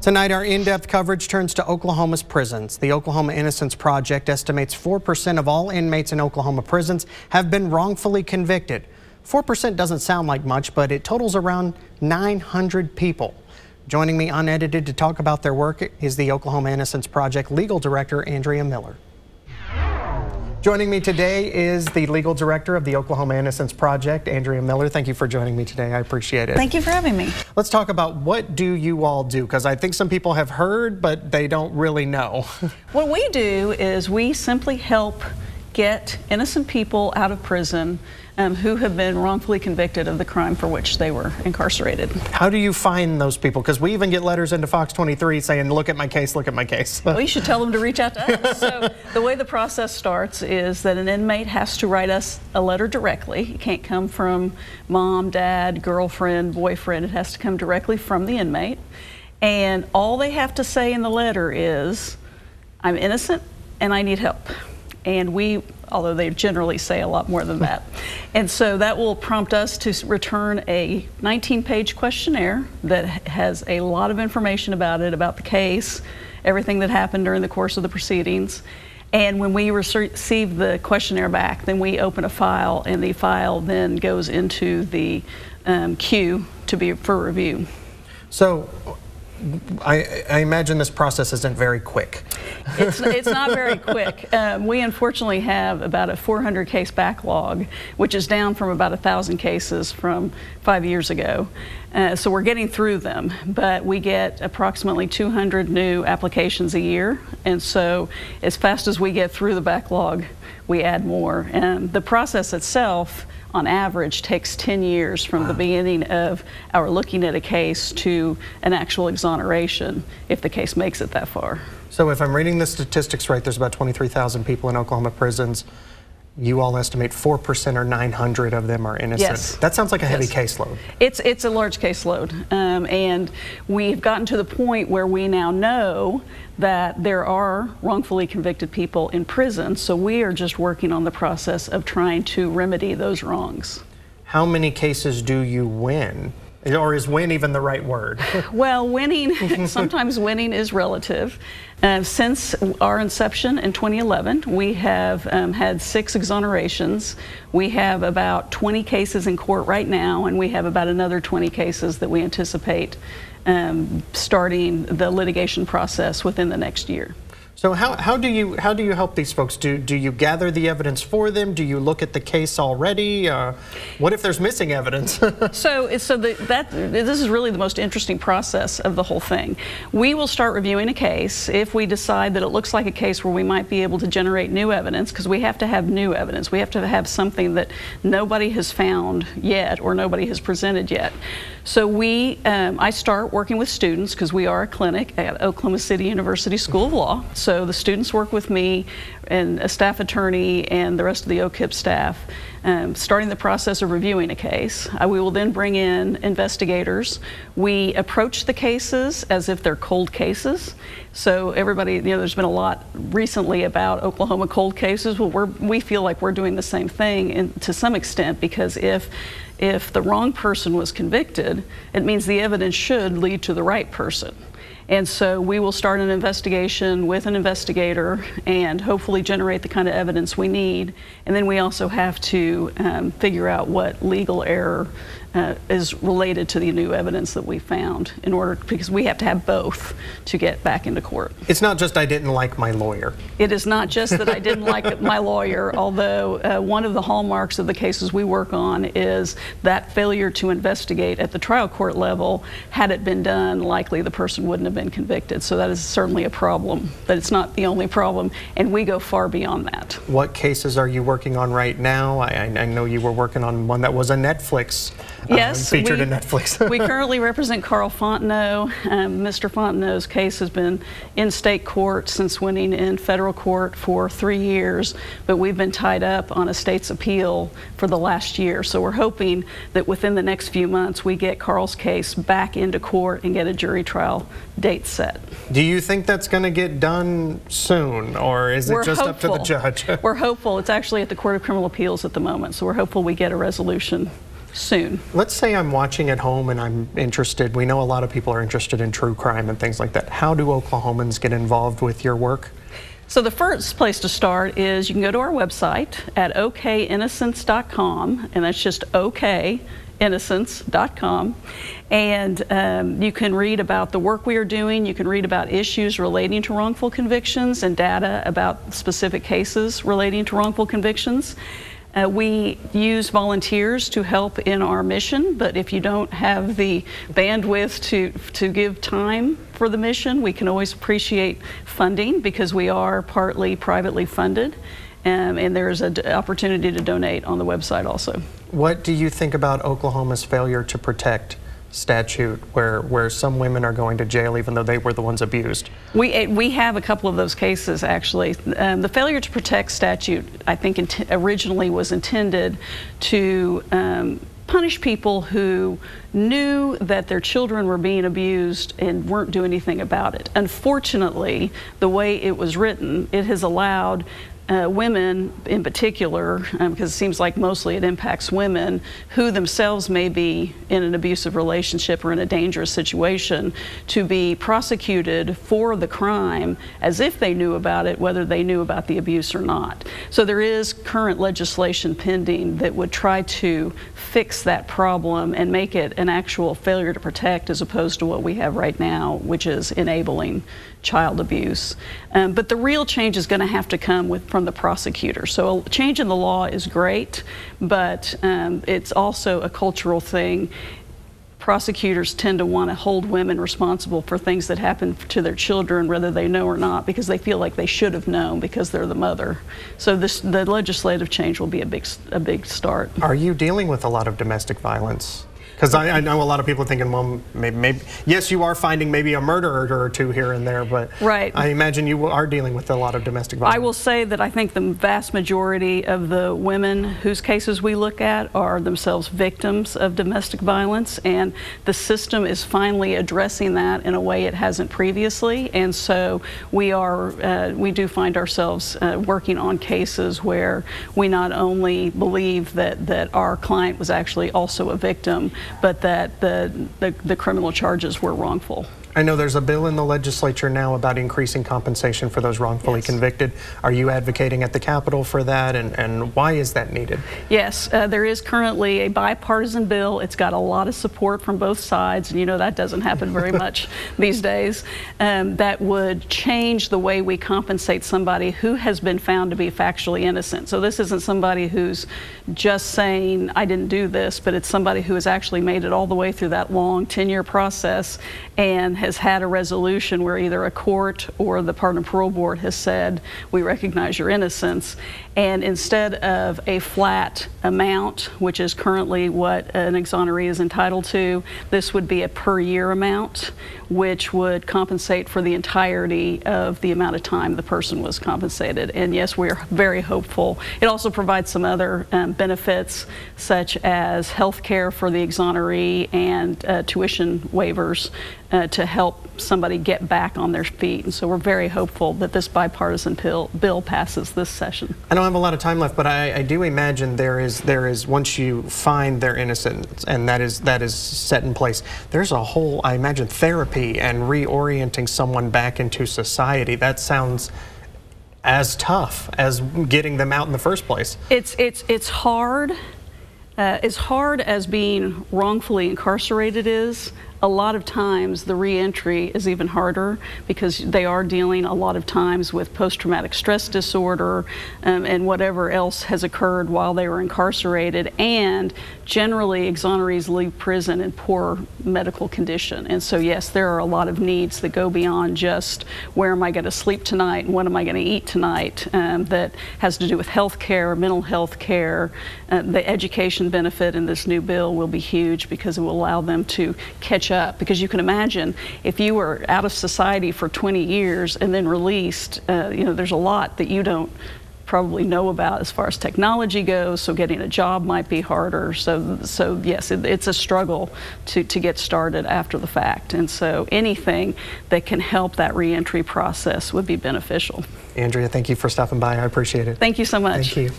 Tonight, our in-depth coverage turns to Oklahoma's prisons. The Oklahoma Innocence Project estimates 4% of all inmates in Oklahoma prisons have been wrongfully convicted. 4% doesn't sound like much, but it totals around 900 people. Joining me unedited to talk about their work is the Oklahoma Innocence Project Legal Director, Andrea Miller. Joining me today is the Legal Director of the Oklahoma Innocence Project, Andrea Miller. Thank you for joining me today. I appreciate it. Thank you for having me. Let's talk about what do you all do, because I think some people have heard, but they don't really know. What we do is we simply help get innocent people out of prison who have been wrongfully convicted of the crime for which they were incarcerated. How do you find those people? Because we even get letters into Fox 23 saying, look at my case, look at my case. Well, you should tell them to reach out to us. So the way the process starts is that an inmate has to write us a letter directly. It can't come from mom, dad, girlfriend, boyfriend. It has to come directly from the inmate. And all they have to say in the letter is, I'm innocent and I need help. And although they generally say a lot more than that. And so that will prompt us to return a 19-page questionnaire that has a lot of information about it, about the case, everything that happened during the course of the proceedings. And when we receive the questionnaire back, then we open a file, and the file then goes into the queue for review. So I imagine this process isn't very quick. It's not very quick. We unfortunately have about a 400 case backlog, which is down from about 1,000 cases from 5 years ago. So we're getting through them, but we get approximately 200 new applications a year. And so as fast as we get through the backlog, we add more. And the process itself, on average, takes 10 years from the beginning of our looking at a case to an actual exoneration, if the case makes it that far. So if I'm reading the statistics right, there's about 23,000 people in Oklahoma prisons. You all estimate 4% or 900 of them are innocent. Yes. That sounds like a heavy caseload. It's a large caseload. And we've gotten to the point where we now know that there are wrongfully convicted people in prison, so we are just working on the process of trying to remedy those wrongs. How many cases do you win? Or is win even the right word? Well, winning, sometimes winning is relative. Since our inception in 2011, we have had 6 exonerations. We have about 20 cases in court right now, and we have about another 20 cases that we anticipate starting the litigation process within the next year. So how do you help these folks? Do you gather the evidence for them? Do you look at the case already? What if there's missing evidence? This is really the most interesting process of the whole thing. We will start reviewing a case if we decide that it looks like a case where we might be able to generate new evidence, because we have to have new evidence. We have to have something that nobody has found yet or nobody has presented yet. So I start working with students, because we are a clinic at Oklahoma City University School of Law. So the students work with me and a staff attorney and the rest of the OKIP staff, starting the process of reviewing a case. We will then bring in investigators. We approach the cases as if they're cold cases. So everybody, there's been a lot recently about Oklahoma cold cases. Well, we feel like we're doing the same thing to some extent, because if the wrong person was convicted, it means the evidence should lead to the right person. And so we will start an investigation with an investigator and hopefully generate the kind of evidence we need. And then we also have to figure out what legal error is related to the new evidence that we found, because we have to have both to get back into court. It's not just I didn't like my lawyer. It is not just that I didn't like my lawyer, although one of the hallmarks of the cases we work on is that failure to investigate at the trial court level. Had it been done, likely the person wouldn't have been convicted. So that is certainly a problem, but it's not the only problem, and we go far beyond that. What cases are you working on right now? I know you were working on one that was a Netflix. Yes, featured in Netflix. We currently represent Carl Fontenot. Mr. Fontenot's case has been in state court since winning in federal court for 3 years, but we've been tied up on a state's appeal for the last year. So we're hoping that within the next few months we get Carl's case back into court and get a jury trial date set. Do you think that's going to get done soon, or is it just up to the judge? We're hopeful. It's actually at the Court of Criminal Appeals at the moment, so we're hopeful we get a resolution soon. Let's say I'm watching at home and I'm interested. We know a lot of people are interested in true crime and things like that. How do Oklahomans get involved with your work? So the first place to start is you can go to our website at okinnocence.com, and that's just okinnocence.com, and you can read about the work we are doing. You can read about issues relating to wrongful convictions and data about specific cases relating to wrongful convictions. We use volunteers to help in our mission, but if you don't have the bandwidth to give time for the mission, we can always appreciate funding, because we are partly privately funded, and there's an opportunity to donate on the website also. What do you think about Oklahoma's failure to protect statute, where some women are going to jail even though they were the ones abused? We have a couple of those cases, actually. The failure to protect statute, I think, originally was intended to punish people who knew that their children were being abused and weren't doing anything about it. Unfortunately, the way it was written, it has allowed women in particular, because it seems like mostly it impacts women who themselves may be in an abusive relationship or in a dangerous situation, to be prosecuted for the crime as if they knew about it, whether they knew about the abuse or not. So there is current legislation pending that would try to fix that problem and make it an actual failure to protect, as opposed to what we have right now, which is enabling child abuse. But the real change is going to have to come from the prosecutor. So a change in the law is great, but it's also a cultural thing. Prosecutors tend to want to hold women responsible for things that happen to their children, whether they know or not, because they feel like they should have known because they're the mother. So the legislative change will be a big start. Are you dealing with a lot of domestic violence? Because I know a lot of people thinking, well, maybe, yes, you are finding maybe a murderer or two here and there, but right. I imagine you are dealing with a lot of domestic violence. I will say that I think the vast majority of the women whose cases we look at are themselves victims of domestic violence, and the system is finally addressing that in a way it hasn't previously. And so we do find ourselves working on cases where we not only believe that our client was actually also a victim, but that the criminal charges were wrongful. I know there's a bill in the legislature now about increasing compensation for those wrongfully convicted. Are you advocating at the Capitol for that, and why is that needed? Yes, there is currently a bipartisan bill. It's got a lot of support from both sides, and you know that doesn't happen very much these days, that would change the way we compensate somebody who has been found to be factually innocent. So this isn't somebody who's just saying, I didn't do this, but it's somebody who has actually made it all the way through that long 10-year process and has had a resolution where either a court or the Pardon and Parole Board has said, we recognize your innocence. And instead of a flat amount, which is currently what an exoneree is entitled to, this would be a per year amount, which would compensate for the entirety of the amount of time the person was compensated. And yes, we're very hopeful. It also provides some other benefits, such as health care for the exoneree and tuition waivers to help somebody get back on their feet. And so we're very hopeful that this bipartisan bill passes this session. I don't have a lot of time left, but I do imagine there is once you find their innocence and that is set in place, there's a whole, I imagine, therapy and reorienting someone back into society. That sounds as tough as getting them out in the first place. It's hard. As hard as being wrongfully incarcerated is, a lot of times the reentry is even harder, because they are dealing a lot of times with post-traumatic stress disorder and whatever else has occurred while they were incarcerated. And generally, exonerees leave prison in poor medical condition. And so, yes, there are a lot of needs that go beyond just where am I going to sleep tonight and what am I going to eat tonight, that has to do with health care, mental health care. The education benefit in this new bill will be huge, because it will allow them to catch up. Because you can imagine, if you were out of society for 20 years and then released, you know, there's a lot that you don't probably know about as far as technology goes, so getting a job might be harder. So yes, it's a struggle to get started after the fact. And so anything that can help that reentry process would be beneficial. Andrea, thank you for stopping by. I appreciate it. Thank you so much. Thank you.